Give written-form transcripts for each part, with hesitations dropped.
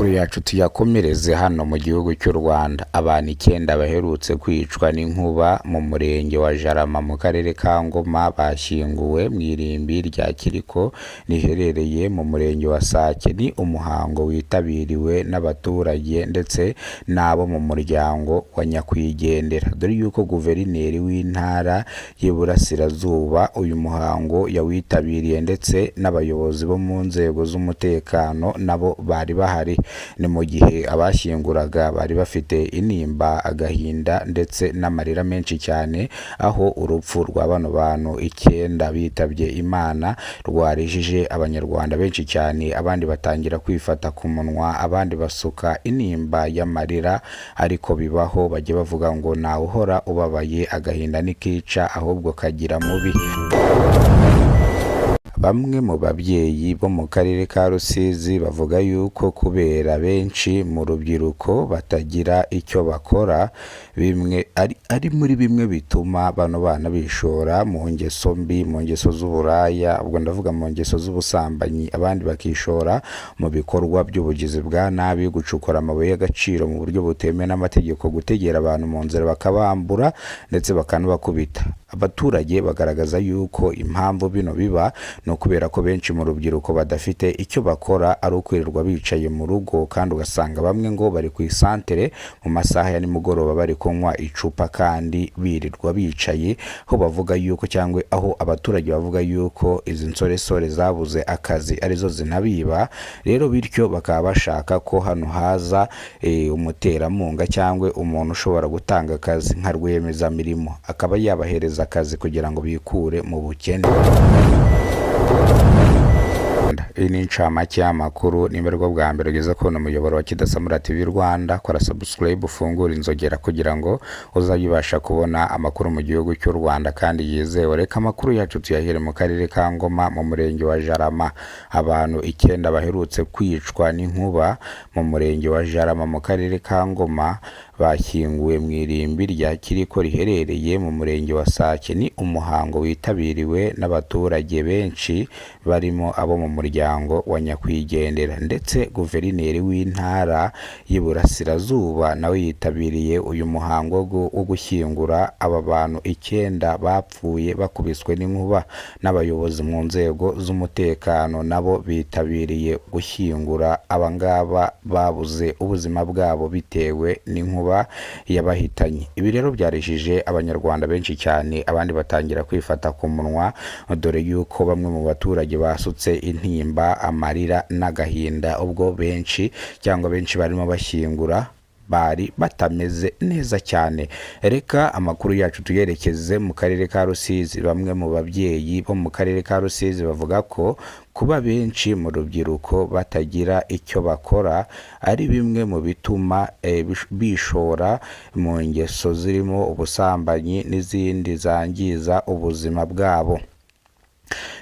Amakuru yacu tuyakomereze hano mu gihugu cy'u Rwanda. Abantu 9 baherutse kwicwa n'inkuba mu murenge wa Jarama mu karere ka Ngoma bashyinguwe mu irimbi rya Kiriko riherereye mu murenge wa Sake. Ni umuhango witabiriwe n'abaturage ndetse n'abo mu muryango wa nyakwigendera, dore yuko guverineri w'intara y'Iburasirazuba uyu muhango yawitabiriye ndetse n'abayobozi bo mu nzego z'umutekano nabo bari bahari. Ni mu gihe abashyinguraga bari bafite intimba, agahinda ndetse n'amarira menshi cyane, aho urupfu rwa bano bantu 9 bitabye Imana rwarijije abanyarwanda benshi cyane. Abandi batangira kwifata ku munwa, abandi basuka intimba y'amarira, ariko bibaho bajye bavuga ngo nawe uhora ubabaye agahinda nikica ahubwo kagira mubi. Bamwe mu babyeyi bo mu karere ka Rusizi bavuga yuko kubera benshi mu rubyiruko batagira icyo bakora, bimwe ari muri bimwe bituma bano bana bishora mu ngeso mbi, mu ngeso z'uburaya, ubwo ndavuga mu ngeso z'ubusambanyi, abandi bakishora mu bikorwa by'ubugizi bwa nabi, gucukura amabuye y'agaciro mu buryo butemewe n'amategeko, gutegera abantu mu nzira bakabambura ndetse bakanabakubita. Abaturage bagaragaza yuko impamvu bino biba no kubera ko benshi mu rubyiruko badafite icyo bakora, ari ukwirirwa bicaye mu rugo, kandi ugasanga bamwe ngo bari ku isantere mu masaha ya nimugoroba bari kunywa icupa kandi birirwa bicaye, aho bavuga yuko cyangwa aho abaturage bavuga yuko izi nsoresore zabuze akazi arizo zinabiba. Rero bityo bakaba bashaka ko hano haza umuterankunga cyangwa umuntu ushobora gutanga akazi nka rwiyemezamirimo, akaba yabahereza akazi kugira ngo bikure mu bukene. Iyi ni incamake y'amakuru. Nimba aribwo bwa mbere ugeze kubona umuyoboro wa Kidasamura TV Rwanda, kora subscribe, ufungura inzogera kugira ngo uzabibasha kubona amakuru mu gihugu cy'u Rwanda kandi yizewe. Reka amakuru yacu tuyahere mu karere ka Ngoma mu murenge wa Jarama. Abantu 9 baherutse kwicwa n'inkuba mu murenge wa Jarama mu karere ka Ngoma bashyinguwe mu irimbi rya Kiriko riherereye mu murenge wa Sake. Ni umuhango witabiriwe n'abaturage benshi barimo abo mu muryango wa nyakwigendera, ndetse guverineri w'intara y'Iburasirazuba nawe yitabiriye uyu muhango wo gushyingura aba bantu 9 bapfuye bakubiswe n'inkuba. N'abayobozi mu nzego z'umutekano nabo bitabiriye gushyingura abangaba babuze ubuzima bwabo bitewe n'inkuba yabahitanye. Ibi rero byarishije abanyarwanda benshi cyane, abandi batangira kwifata ku munwa, dore yuko bamwe mu baturage basutse intimba, amarira n'agahinda, ubwo benshi barimo bashyingura bari batameze neza cyane. Reka amakuru yacu tuyerekeze mu karere ka Rusizi. Bamwe mu babyeyi bo mu karere ka Rusizi bavuga ko kuba benshi mu rubyiruko batagira icyo bakora ari bimwe mu bituma bishora mu ngeso zirimo ubusambanyi n'izindi zangiza ubuzima bwabo.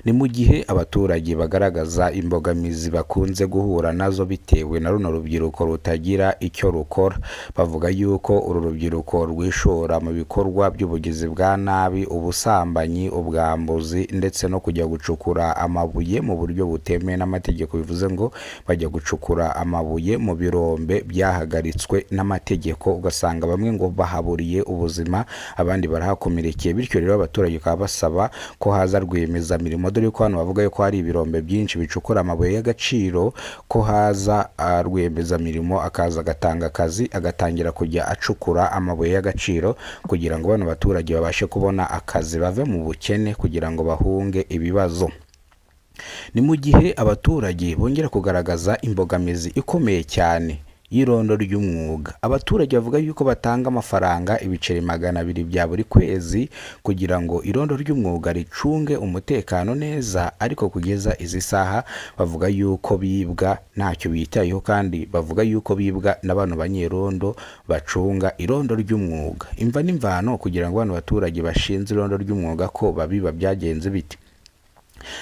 Ni mu gihe abaturage bagaragaza imbogamizi bakunze guhura nazo bitewe na runo rubyiruko rutagira icyo rukora. Bavuga yuko uru rubyiruko rwishora mu bikorwa by'ubugizi bwa nabi, ubusambanyi, ubwambuzi ndetse no kujya gucukura amabuye mu buryo butemewe n'amategeko. Bivuze ngo bajya gucukura amabuye mu birombe byahagaritswe n'amategeko, ugasanga bamwe ngo bahaburiye ubuzima, abandi barahakomerekeye. Bityo rero abaturage bakaba basaba ko haza rwiyemezamirimo, dore ko hano bavuga yuko hari ibirombe byinshi bicukura amabuye y'agaciro, ko haza rwiyemezamirimo akaza agatanga akazi, agatangira kujya acukura amabuye y'agaciro kugira ngo bano baturage babashe kubona akazi, bave mu bukene kugira ngo bahunge ibibazo. Ni mu gihe abaturage bongera kugaragaza imbogamizi ikomeye cyane y'irondo ry'umwuga. Abaturage bavuga yuko batanga amafaranga ibiceri 200 bya buri kwezi kugira ngo irondo ry'umwuga ricunge umutekano neza, ariko kugeza izi saha bavuga yuko bibwa ntacyo bitayeho, kandi bavuga yuko bibwa n'abantu banyerondo bacunga irondo ry'umwuga. Imva n'imvano kugira ngo abantu baturage bashinze irondo ry'umwuga ko babiba byagenze biti.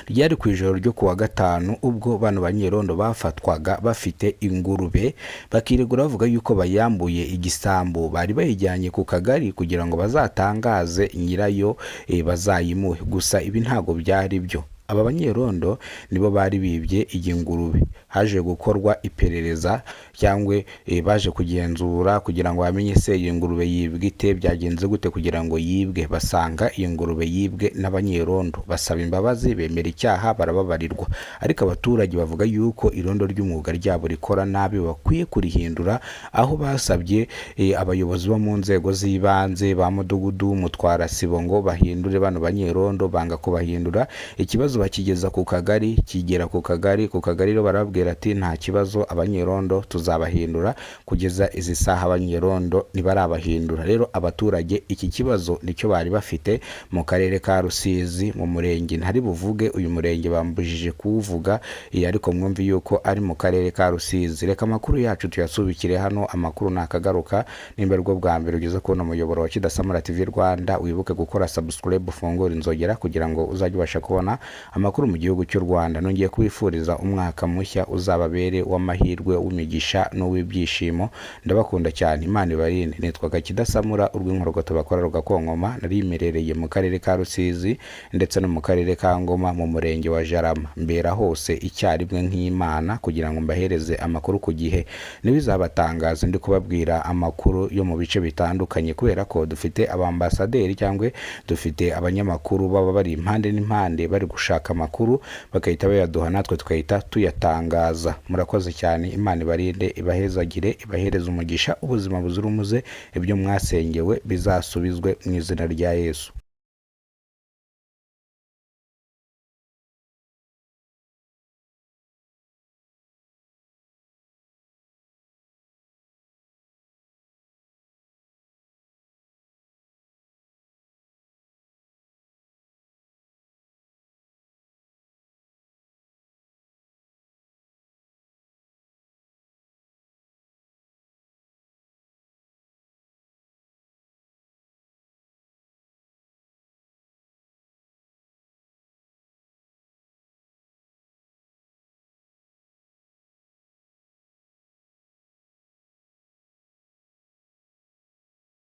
Ryari ku ijoro ryo kuwa gatanu, ubwo bano banyerondo bafatwaga bafite ingurube, bakiregura bavuga yuko bayambuye igisambu bari bayijyanye ku kagari kugira ngo bazatangaze nyirayo bazayimuhe. Gusa ibi ntago byari byo. aba banyerondo nibo bari bibye iyi ngurube. Haje gukorwa iperereza cyangwa baje kugenzura kugira ngo bamenye se iyi ngurube yibwe ite, byagenze gute kugira ngo yibwe. Basanga iyi ngurube yibwe n'abanyerondo, basaba imbabazi, bemera icyaha, barababarirwa. Ariko abaturage bavuga yuko irondo ry'umwuga ryabo rikora nabi, bakwiye kurihindura, aho basabye abayobozi bo mu nzego z'ibanze, ba mudugudu, mutwara sibo ngo bahindure bano banyerondo. Banga kubahindura, ikibazo bakigeza ku kagari, kigera ku kagari rero barababwira ati nta kibazo, abanyerondo tuzabahindura. Kugeza izi saha abanyerondo ntibarabahindura. Rero abaturage iki kibazo nicyo bari bafite mu karere ka Rusizi, mu murenge ntari buvuge, uyu murenge bambujije kuwuvuga, ariko mwumve yuko ari mu karere ka Rusizi. Reka amakuru yacu tuyasubikire hano. Amakuru nakagaruka, nimba rwo bwa mbere ugeze kubona umuyoboro wa Kidasamura TV Rwanda, wibuke gukora subscribe, ufungura inzogera kugira ngo uzajye ubasha kubona amakuru mu gihugu cy'u Rwanda. Nongeye kubifuriza umwaka mushya uzababere w'amahirwe, w'imigisha n'uw'ibyishimo. Ndabakunda cyane, Imana ibarinde. Nitwaga Kidasamura, urw'inkorogoto bakora rugakonkoma. Nari imerereye mu karere ka Rusizi ndetse no mu karere ka Ngoma, mu murenge wa Jarama. Mbera hose icyarimwe nk'Imana kugira ngo mbahereze amakuru ku gihe. Ntibizabatangaza ndi kubabwira amakuru yo mu bice bitandukanye, kubera ko dufite abambasaderi cyangwa dufite abanyamakuru baba bari impande n'impande bari gushaka amakuru, bagahita bayaduha, natwe tukahita tuyatangaza. Murakoze cyane, Imana ibarinde, ibahezagire, ibahereze umugisha, ubuzima buzira umuze, ibyo mwasengewe bizasubizwe mu izina rya Yesu.